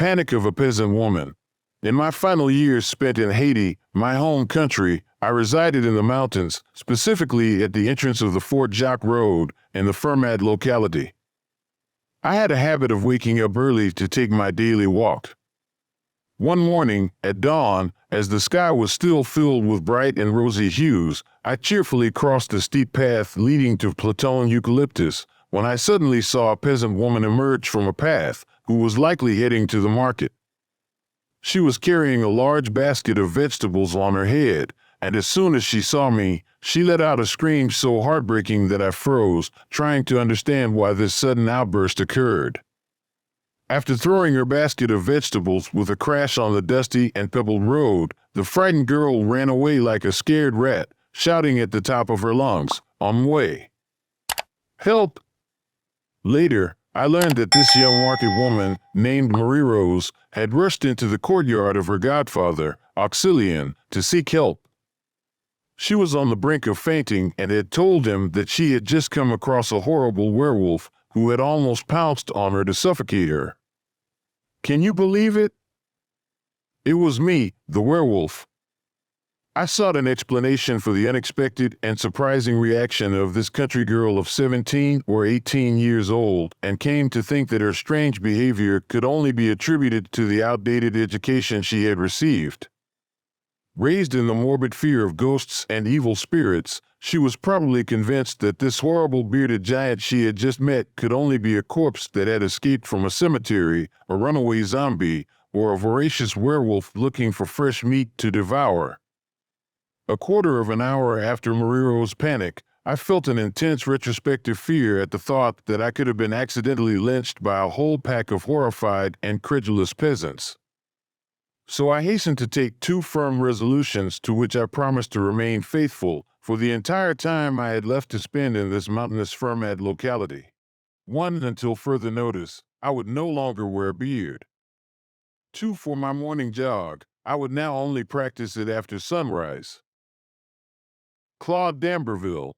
Panic of a Peasant Woman. In my final years spent in Haiti, my home country, I resided in the mountains, specifically at the entrance of the Fort Jacques Road in the Fermat locality. I had a habit of waking up early to take my daily walk. One morning, at dawn, as the sky was still filled with bright and rosy hues, I cheerfully crossed the steep path leading to Platon Eucalyptus, when I suddenly saw a peasant woman emerge from a path, who was likely heading to the market. She was carrying a large basket of vegetables on her head, and as soon as she saw me, she let out a scream so heartbreaking that I froze, trying to understand why this sudden outburst occurred. After throwing her basket of vegetables with a crash on the dusty and pebbled road, the frightened girl ran away like a scared rat, shouting at the top of her lungs, "On way! Help!" Later, I learned that this young market woman, named Marie Rose, had rushed into the courtyard of her godfather, Auxilian, to seek help. She was on the brink of fainting and had told him that she had just come across a horrible werewolf who had almost pounced on her to suffocate her. Can you believe it? It was me, the werewolf. I sought an explanation for the unexpected and surprising reaction of this country girl of 17 or 18 years old, and came to think that her strange behavior could only be attributed to the outdated education she had received. Raised in the morbid fear of ghosts and evil spirits, she was probably convinced that this horrible bearded giant she had just met could only be a corpse that had escaped from a cemetery, a runaway zombie, or a voracious werewolf looking for fresh meat to devour. A quarter of an hour after Mariro's panic, I felt an intense retrospective fear at the thought that I could have been accidentally lynched by a whole pack of horrified and credulous peasants. So I hastened to take two firm resolutions to which I promised to remain faithful for the entire time I had left to spend in this mountainous Fermat locality. 1. Until further notice, I would no longer wear a beard. 2. For my morning jog, I would now only practice it after sunrise. Claude, Dambreville.